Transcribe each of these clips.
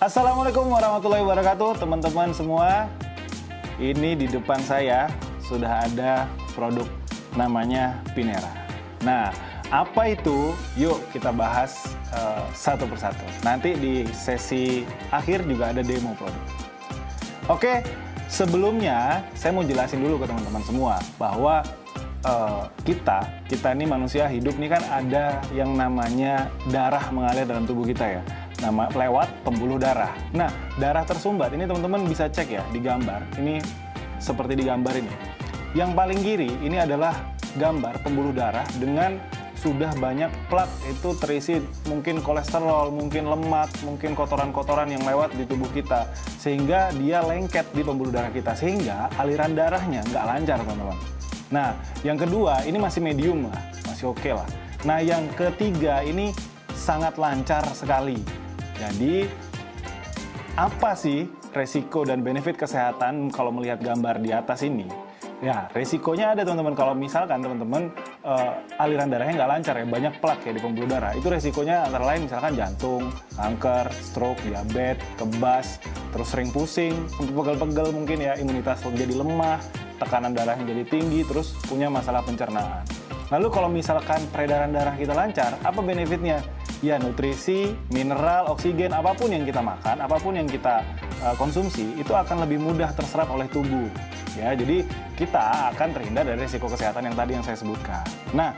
Assalamualaikum warahmatullahi wabarakatuh, teman-teman semua. Ini di depan saya sudah ada produk namanya Pinera. Nah, apa itu? Yuk kita bahas satu persatu. Nanti di sesi akhir juga ada demo produk. Oke, sebelumnya saya mau jelasin dulu ke teman-teman semua bahwa kita ini manusia hidup nih kan ada yang namanya darah mengalir dalam tubuh kita ya. Lewat pembuluh darah. Nah, darah tersumbat ini teman-teman bisa cek ya di gambar. Ini seperti di gambar ini. Yang paling kiri ini adalah gambar pembuluh darah dengan sudah banyak plak, itu terisi mungkin kolesterol, mungkin lemak, mungkin kotoran-kotoran yang lewat di tubuh kita. Sehingga dia lengket di pembuluh darah kita. Sehingga aliran darahnya nggak lancar, teman-teman. Nah, yang kedua ini masih medium lah, masih oke lah. Nah, yang ketiga ini sangat lancar sekali. Jadi, apa sih resiko dan benefit kesehatan kalau melihat gambar di atas ini? Ya, resikonya ada teman-teman. Kalau misalkan teman-teman aliran darahnya nggak lancar ya, banyak plak ya di pembuluh darah. Itu resikonya antara lain misalkan jantung, kanker, stroke, diabetes, kebas, terus sering pusing, pegel-pegel mungkin ya, imunitas jadi lemah, tekanan darahnya jadi tinggi, terus punya masalah pencernaan. Lalu kalau misalkan peredaran darah kita lancar, apa benefitnya? Ya, nutrisi, mineral, oksigen, apapun yang kita makan, apapun yang kita konsumsi, itu akan lebih mudah terserap oleh tubuh. Ya, jadi kita akan terhindar dari risiko kesehatan yang tadi yang saya sebutkan. Nah,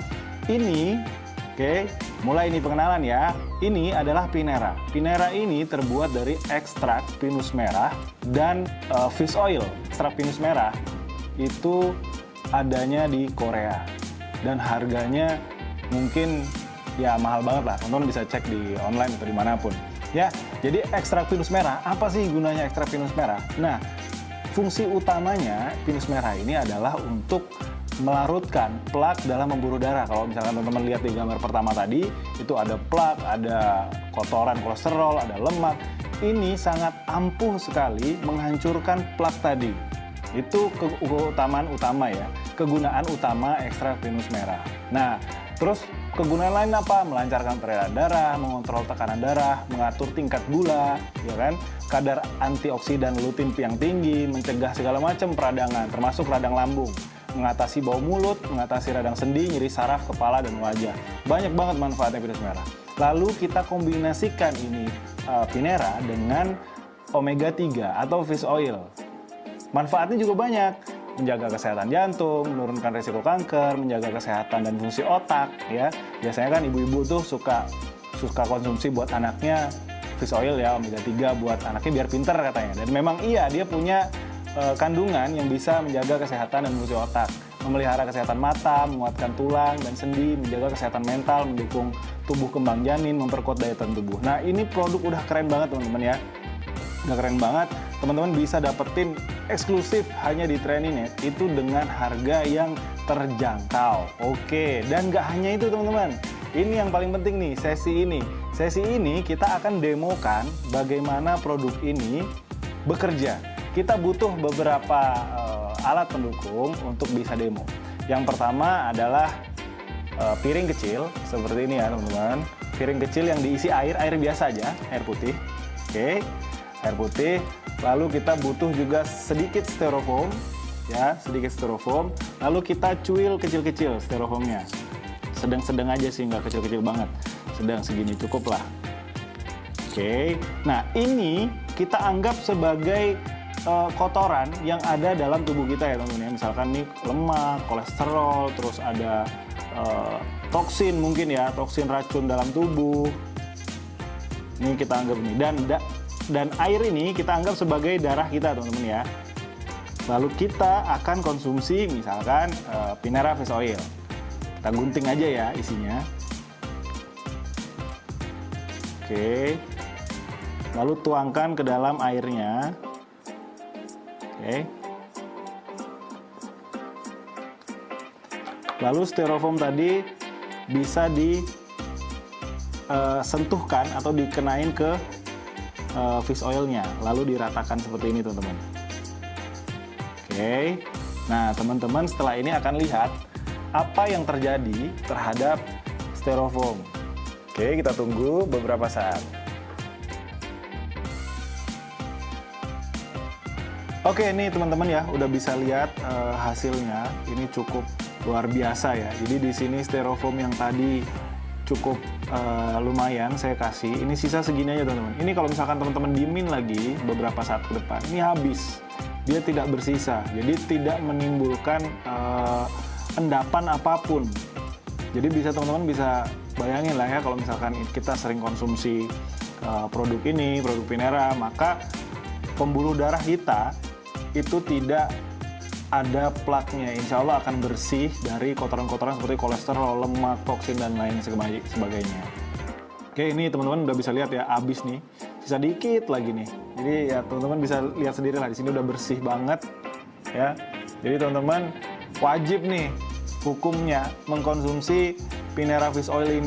ini, mulai ini pengenalan ya. Ini adalah Pinera. Pinera ini terbuat dari ekstrak pinus merah dan fish oil. Ekstrak pinus merah itu adanya di Korea. Dan harganya mungkin ya mahal banget lah, teman-teman bisa cek di online atau dimanapun. Ya, jadi ekstrak pinus merah, apa sih gunanya ekstrak pinus merah? Nah, fungsi utamanya pinus merah ini adalah untuk melarutkan plak dalam pembuluh darah. Kalau misalkan teman-teman lihat di gambar pertama tadi, itu ada plak, ada kotoran kolesterol, ada lemak. Ini sangat ampuh sekali menghancurkan plak tadi. Itu keutamaan utama ya, kegunaan utama ekstrak pinus merah. Nah, terus kegunaan lain apa? Melancarkan peredaran darah, mengontrol tekanan darah, mengatur tingkat gula, ya kan? Kadar antioksidan lutein yang tinggi, mencegah segala macam peradangan, termasuk radang lambung, mengatasi bau mulut, mengatasi radang sendi, nyeri saraf, kepala, dan wajah. Banyak banget manfaatnya pinus merah. Lalu kita kombinasikan ini Pinera dengan omega 3 atau fish oil. Manfaatnya juga banyak. Menjaga kesehatan jantung, menurunkan risiko kanker, menjaga kesehatan dan fungsi otak ya. Biasanya kan ibu-ibu tuh suka konsumsi buat anaknya fish oil ya, omega 3 buat anaknya biar pinter katanya. Dan memang iya, dia punya kandungan yang bisa menjaga kesehatan dan fungsi otak, memelihara kesehatan mata, menguatkan tulang dan sendi, menjaga kesehatan mental, mendukung tubuh kembang janin, memperkuat daya tahan tubuh. Nah, ini produk udah keren banget teman-teman ya. Udah keren banget, teman-teman bisa dapetin eksklusif hanya di Training itu dengan harga yang terjangkau. Oke, dan gak hanya itu teman-teman. Ini yang paling penting nih, sesi ini. Sesi ini kita akan demokan bagaimana produk ini bekerja. Kita butuh beberapa alat pendukung untuk bisa demo. Yang pertama adalah piring kecil, seperti ini ya teman-teman. Piring kecil yang diisi air biasa aja, air putih. Oke. Air putih, lalu kita butuh juga sedikit styrofoam, ya, sedikit styrofoam. Lalu kita cuil kecil-kecil styrofoamnya, sedang-sedang aja sih, nggak kecil-kecil banget, sedang segini cukup lah. Oke, nah ini kita anggap sebagai kotoran yang ada dalam tubuh kita ya teman-teman ya. Misalkan nih lemak, kolesterol, terus ada toksin mungkin ya, toksin racun dalam tubuh. Ini kita anggap ini dan air ini kita anggap sebagai darah kita teman-teman ya. Lalu kita akan konsumsi misalkan Pinera fish oil. Kita gunting aja ya isinya. Oke. Lalu tuangkan ke dalam airnya. Oke. Lalu styrofoam tadi bisa disentuhkan atau dikenain ke fish oilnya, lalu diratakan seperti ini teman-teman. Oke, nah teman-teman setelah ini akan lihat apa yang terjadi terhadap styrofoam. Oke, kita tunggu beberapa saat. Oke, ini teman-teman ya, udah bisa lihat hasilnya. Ini cukup luar biasa ya. Jadi di sini styrofoam yang tadi cukup lumayan saya kasih. Ini sisa segini aja teman-teman. Ini kalau misalkan teman-teman diemin lagi beberapa saat ke depan, ini habis. Dia tidak bersisa, jadi tidak menimbulkan endapan apapun. Jadi bisa teman-teman bisa bayangin lah ya, kalau misalkan kita sering konsumsi produk ini, produk Pinera, maka pembuluh darah kita itu tidak ada plaknya. Insya Allah akan bersih dari kotoran-kotoran seperti kolesterol, lemak, toksin, dan lain sebagainya. Oke, ini teman-teman udah bisa lihat ya, habis nih. Sisa dikit lagi nih. Jadi ya teman-teman bisa lihat sendiri lah, di sini udah bersih banget ya. Jadi teman-teman wajib nih hukumnya mengkonsumsi Pinera Fish Oil ini.